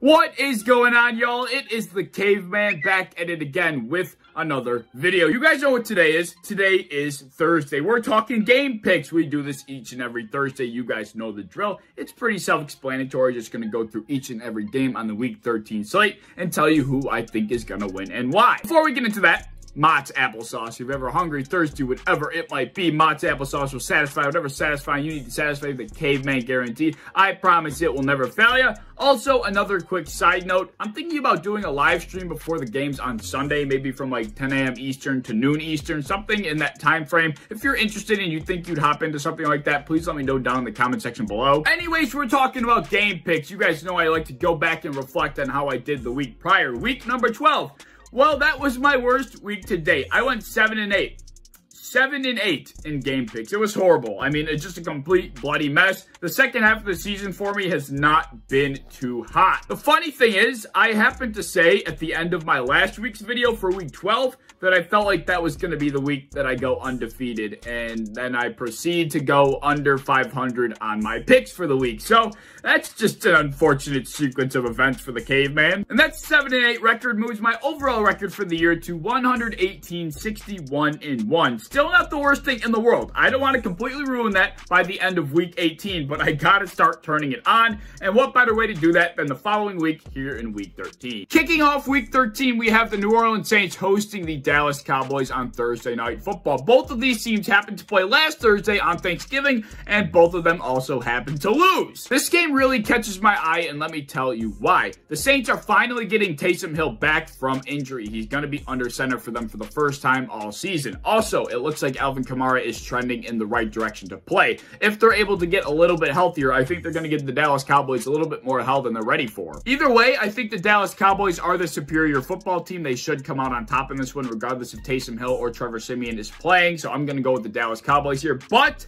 What is going on, y'all? It is the Caveman back at it again with another video. You guys know what today is. Today is Thursday. We're talking game picks. We do this each and every Thursday. You guys know the drill. It's pretty self-explanatory. Just going to go through each and every game on the Week 13 slate and tell you who I think is going to win and why. Before we get into that, Mott's applesauce. If you're ever hungry, thirsty, whatever it might be, Mott's applesauce will satisfy whatever satisfying you need to satisfy the Caveman guarantee. I promise it will never fail you. Also, another quick side note, I'm thinking about doing a live stream before the games on Sunday, maybe from like 10 a.m. Eastern to noon Eastern, something in that time frame. If you're interested and you think you'd hop into something like that, please let me know down in the comment section below. Anyways, we're talking about game picks. You guys know I like to go back and reflect on how I did the week prior. Week number 12. Well, that was my worst week to date. I went 7-8. 7-8 in game picks. It was horrible. I mean, it's just a complete bloody mess. The second half of the season for me has not been too hot. The funny thing is, I happened to say at the end of my last week's video for week 12 that I felt like that was going to be the week that I go undefeated. And then I proceed to go under 500 on my picks for the week. So that's just an unfortunate sequence of events for the Caveman. And that 7-8 record moves my overall record for the year to 118, 61, and 1. Still not the worst thing in the world. I don't want to completely ruin that by the end of week 18, but I gotta start turning it on. And what better way to do that than the following week here in week 13. Kicking off week 13, we have the New Orleans Saints hosting the Dallas Cowboys on Thursday Night Football. Both of these teams happened to play last Thursday on Thanksgiving, and both of them also happened to lose. This game really catches my eye, and let me tell you why. The Saints are finally getting Taysom Hill back from injury. He's going to be under center for them for the first time all season. Also, it looks like Alvin Kamara is trending in the right direction to play. If they're able to get a little bit healthier, I think they're going to give the Dallas Cowboys a little bit more hell than they're ready for. Either way, I think the Dallas Cowboys are the superior football team. They should come out on top in this one, regardless if Taysom Hill or Trevor Siemian is playing. So I'm going to go with the Dallas Cowboys here. But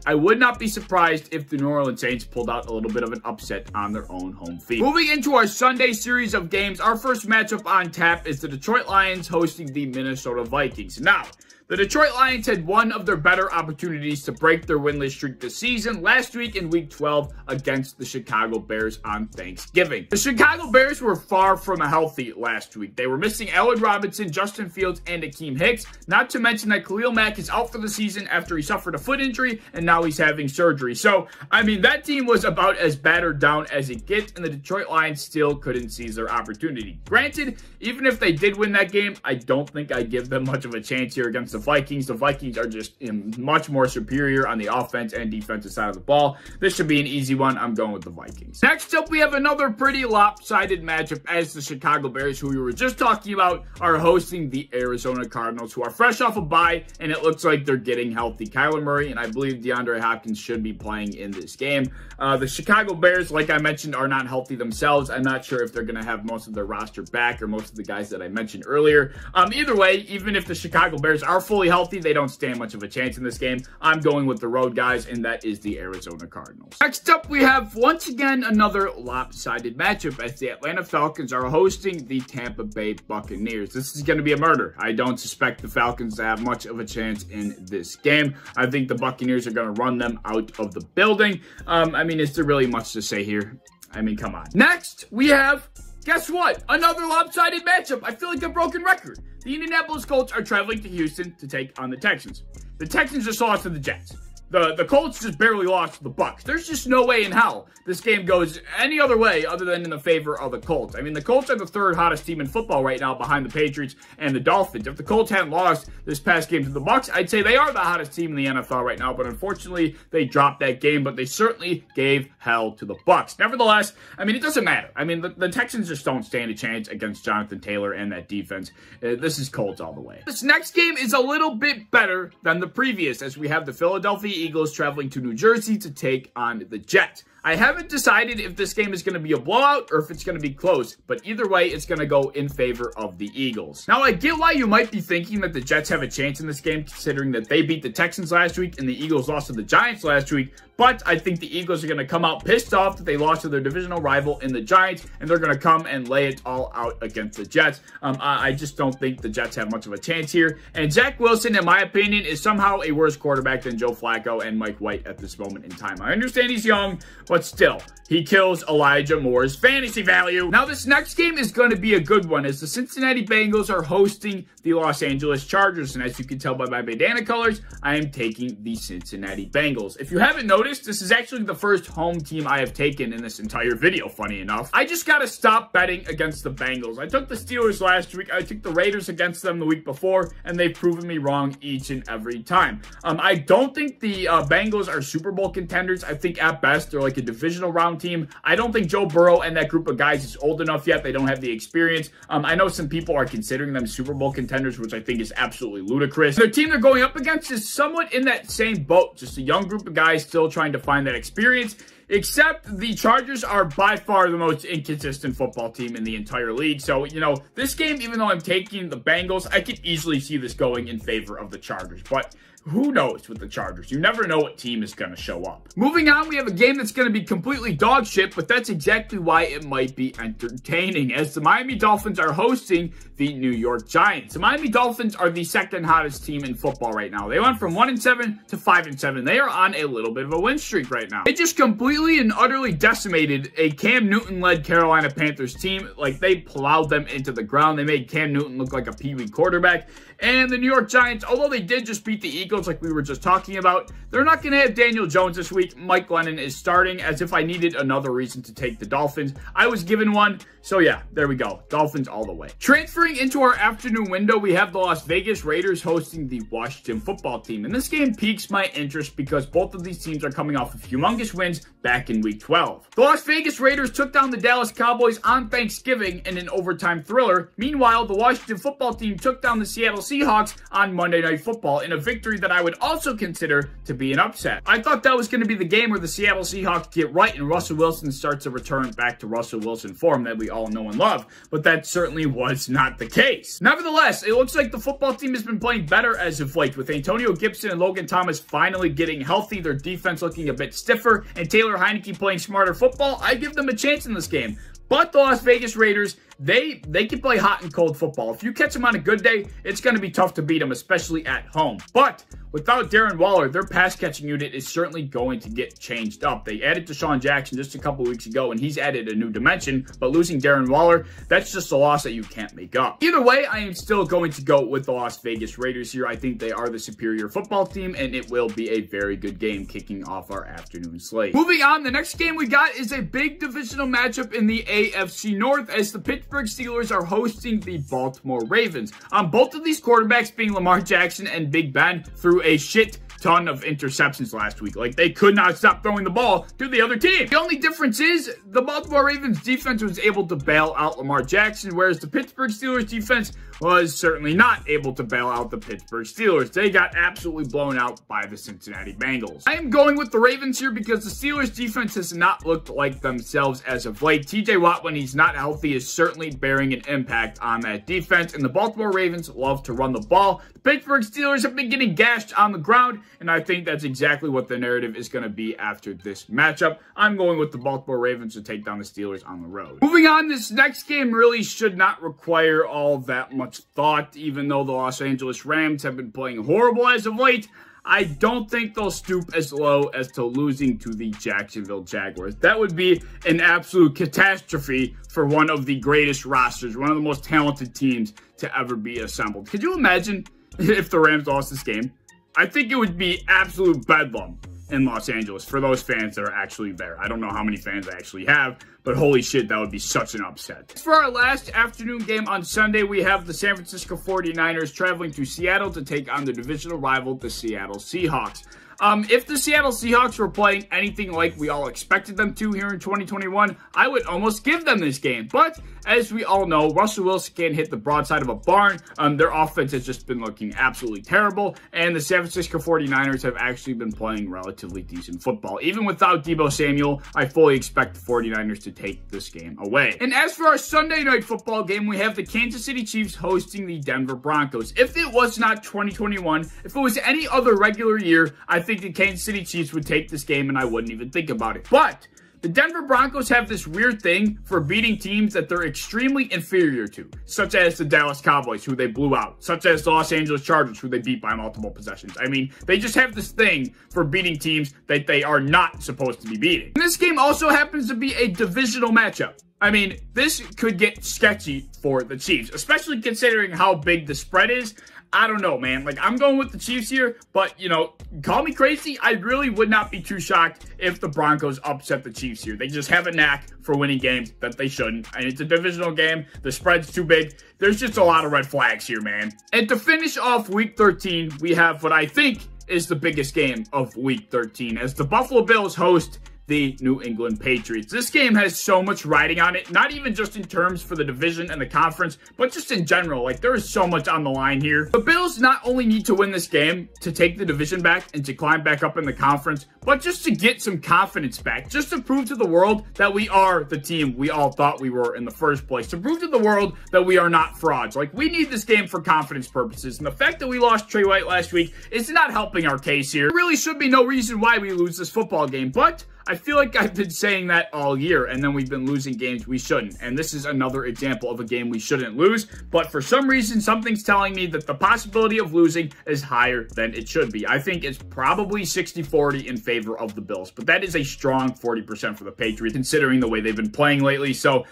I would not be surprised if the New Orleans Saints pulled out a little bit of an upset on their own home field. Moving into our Sunday series of games, our first matchup on tap is the Detroit Lions hosting the Minnesota Vikings. Now, the Detroit Lions had one of their better opportunities to break their winless streak this season last week in Week 12 against the Chicago Bears on Thanksgiving. The Chicago Bears were far from healthy last week. They were missing Allen Robinson, Justin Fields, and Akeem Hicks, not to mention that Khalil Mack is out for the season after he suffered a foot injury, and now he's having surgery. So, I mean, that team was about as battered down as it gets, and the Detroit Lions still couldn't seize their opportunity. Granted, even if they did win that game, I don't think I give them much of a chance here against the Vikings. The Vikings are just much more superior on the offense and defensive side of the ball. This should be an easy one. I'm going with the Vikings. Next up, we have another pretty lopsided matchup as the Chicago Bears, who we were just talking about, are hosting the Arizona Cardinals, who are fresh off a bye, and it looks like they're getting healthy. Kyler Murray and I believe DeAndre Hopkins should be playing in this game. The Chicago Bears, like I mentioned, are not healthy themselves. I'm not sure if they're going to have most of their roster back or most of the guys that I mentioned earlier. Either way, even if the Chicago Bears are fully healthy, they don't stand much of a chance in this game. I'm going with the road guys, and that is the Arizona Cardinals. Next up, we have once again another lopsided matchup as the Atlanta Falcons are hosting the Tampa Bay Buccaneers. This is going to be a murder. I don't suspect the Falcons to have much of a chance in this game. I think the Buccaneers are going to run them out of the building. I mean, is there really much to say here? I mean, come on. Next, we have, guess what? Another lopsided matchup. I feel like a broken record. The Indianapolis Colts are traveling to Houston to take on the Texans. The Texans just lost to the Jets. The Colts just barely lost to the Bucs. There's just no way in hell this game goes any other way other than in the favor of the Colts. I mean, the Colts are the third hottest team in football right now behind the Patriots and the Dolphins. If the Colts hadn't lost this past game to the Bucs, I'd say they are the hottest team in the NFL right now, but unfortunately, they dropped that game, but they certainly gave hell to the Bucs. Nevertheless, I mean, it doesn't matter. I mean, the Texans just don't stand a chance against Jonathan Taylor and that defense. This is Colts all the way. This next game is a little bit better than the previous, as we have the Philadelphia Eagles traveling to New Jersey to take on the Jets. I haven't decided if this game is going to be a blowout or if it's going to be close, but either way, it's going to go in favor of the Eagles. Now, I get why you might be thinking that the Jets have a chance in this game, considering that they beat the Texans last week and the Eagles lost to the Giants last week, but I think the Eagles are going to come out pissed off that they lost to their divisional rival in the Giants, and they're going to come and lay it all out against the Jets. I just don't think the Jets have much of a chance here, and Zach Wilson, in my opinion, is somehow a worse quarterback than Joe Flacco and Mike White at this moment in time. I understand he's young, but still, he kills Elijah Moore's fantasy value. Now, this next game is going to be a good one as the Cincinnati Bengals are hosting the Los Angeles Chargers. And as you can tell by my bandana colors, I am taking the Cincinnati Bengals. If you haven't noticed, this is actually the first home team I have taken in this entire video, funny enough. I just got to stop betting against the Bengals. I took the Steelers last week. I took the Raiders against them the week before, and they've proven me wrong each and every time. I don't think the Bengals are Super Bowl contenders. I think at best they're like a divisional round team. I don't think Joe Burrow and that group of guys is old enough yet. They don't have the experience. I know some people are considering them Super Bowl contenders, which I think is absolutely ludicrous. The team they're going up against is somewhat in that same boat. Just a young group of guys still trying to find that experience. Except the Chargers are by far the most inconsistent football team in the entire league. So, you know, this game, even though I'm taking the Bengals, I could easily see this going in favor of the Chargers. But who knows with the Chargers? You never know what team is going to show up. Moving on, we have a game that's going to be completely dog shit, but that's exactly why it might be entertaining, as the Miami Dolphins are hosting the New York Giants. The Miami Dolphins are the second hottest team in football right now. They went from 1-7 to 5-7. They are on a little bit of a win streak right now. They just completely and utterly decimated a Cam Newton-led Carolina Panthers team. Like, they plowed them into the ground. They made Cam Newton look like a peewee quarterback. And the New York Giants, although they did just beat the Eagles like we were just talking about, they're not going to have Daniel Jones this week. Mike Glennon is starting, as if I needed another reason to take the Dolphins. I was given one, so yeah, there we go. Dolphins all the way. Transferring into our afternoon window, we have the Las Vegas Raiders hosting the Washington football team. And this game piques my interest because both of these teams are coming off of humongous wins back in Week 12. The Las Vegas Raiders took down the Dallas Cowboys on Thanksgiving in an overtime thriller. Meanwhile, the Washington football team took down the Seattle Seahawks on Monday Night Football in a victory that I would also consider to be an upset. I thought that was going to be the game where the Seattle Seahawks get right and Russell Wilson starts to return back to Russell Wilson form that we all know and love, but that certainly was not the case. Nevertheless, it looks like the football team has been playing better as of late, with Antonio Gibson and Logan Thomas finally getting healthy, their defense looking a bit stiffer, and Taylor Heineke playing smarter football. I give them a chance in this game. But the Las Vegas Raiders, they can play hot and cold football. If you catch them on a good day, it's going to be tough to beat them, especially at home. But without Darren Waller, their pass-catching unit is certainly going to get changed up. They added Deshaun Jackson just a couple weeks ago, and he's added a new dimension. But losing Darren Waller, that's just a loss that you can't make up. Either way, I am still going to go with the Las Vegas Raiders here. I think they are the superior football team, and it will be a very good game kicking off our afternoon slate. Moving on, the next game we got is a big divisional matchup in the AFC North, as the Pittsburgh Steelers are hosting the Baltimore Ravens. Both of these quarterbacks being Lamar Jackson and Big Ben threw a shit ton of interceptions last week. Like, they could not stop throwing the ball to the other team. The only difference is the Baltimore Ravens defense was able to bail out Lamar Jackson, whereas the Pittsburgh Steelers defense was certainly not able to bail out the Pittsburgh Steelers. They got absolutely blown out by the Cincinnati Bengals. I am going with the Ravens here because the Steelers defense has not looked like themselves as of late. TJ Watt, when he's not healthy, is certainly bearing an impact on that defense, and the Baltimore Ravens love to run the ball. The Pittsburgh Steelers have been getting gashed on the ground, and I think that's exactly what the narrative is going to be after this matchup. I'm going with the Baltimore Ravens to take down the Steelers on the road. Moving on, this next game really should not require all that much thought, even though the Los Angeles Rams have been playing horrible as of late. I don't think they'll stoop as low as to losing to the Jacksonville Jaguars. That would be an absolute catastrophe for one of the greatest rosters, one of the most talented teams to ever be assembled. Could you imagine if the Rams lost this game? I think it would be absolute bedlam in Los Angeles for those fans that are actually there. I don't know how many fans I actually have, but holy shit, that would be such an upset. For our last afternoon game on Sunday, we have the San Francisco 49ers traveling to Seattle to take on the divisional rival, the Seattle Seahawks. If the Seattle Seahawks were playing anything like we all expected them to here in 2021, I would almost give them this game. But as we all know, Russell Wilson can't hit the broadside of a barn. Their offense has just been looking absolutely terrible, and the San Francisco 49ers have actually been playing relatively decent football. Even without Deebo Samuel, I fully expect the 49ers to take this game away. And as for our Sunday night football game, we have the Kansas City Chiefs hosting the Denver Broncos. If it was not 2021, if it was any other regular year, I think the Kansas City Chiefs would take this game and I wouldn't even think about it. But The Denver Broncos have this weird thing for beating teams that they're extremely inferior to, such as the Dallas Cowboys, who they blew out, such as the Los Angeles Chargers, who they beat by multiple possessions. I mean, they just have this thing for beating teams that they are not supposed to be beating. And this game also happens to be a divisional matchup. I mean, this could get sketchy for the Chiefs, especially considering how big the spread is. I don't know, man. Like, I'm going with the Chiefs here, but, you know, call me crazy. I really would not be too shocked if the Broncos upset the Chiefs here. They just have a knack for winning games that they shouldn't. And it's a divisional game. The spread's too big. There's just a lot of red flags here, man. And to finish off Week 13, we have what I think is the biggest game of Week 13, as the Buffalo Bills host the New England Patriots. This game has so much riding on it, not even just in terms for the division and the conference, but just in general. Like, there is so much on the line here. The Bills not only need to win this game to take the division back and to climb back up in the conference, but just to get some confidence back, just to prove to the world that we are the team we all thought we were in the first place, to prove to the world that we are not frauds. Like, we need this game for confidence purposes, and the fact that we lost Trey White last week is not helping our case here. There really should be no reason why we lose this football game, but I feel like I've been saying that all year, and then we've been losing games we shouldn't. And this is another example of a game we shouldn't lose. But for some reason, something's telling me that the possibility of losing is higher than it should be. I think it's probably 60-40 in favor of the Bills. But that is a strong 40% for the Patriots, considering the way they've been playing lately. So,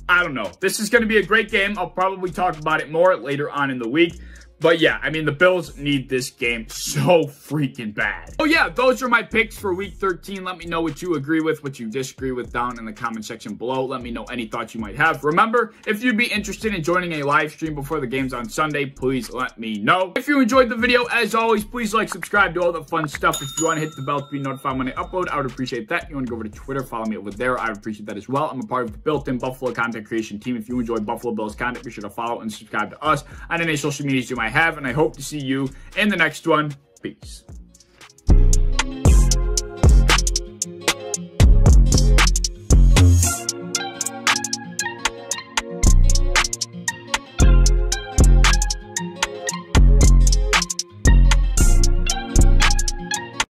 I don't know. This is going to be a great game. I'll probably talk about it more later on in the week. But yeah, I mean, the Bills need this game so freaking bad. Oh yeah, those are my picks for Week 13. Let me know what you agree with, what you disagree with down in the comment section below. Let me know any thoughts you might have. Remember, if you'd be interested in joining a live stream before the games on Sunday, please let me know. If you enjoyed the video, as always, please like, subscribe, do all the fun stuff. If you want to hit the bell to be notified when I upload, I would appreciate that. You want to go over to Twitter, follow me over there. I would appreciate that as well. I'm a part of the built-in Buffalo content creation team. If you enjoy Buffalo Bills content, be sure to follow and subscribe to us on any social medias you might have, and I hope to see you in the next one. Peace.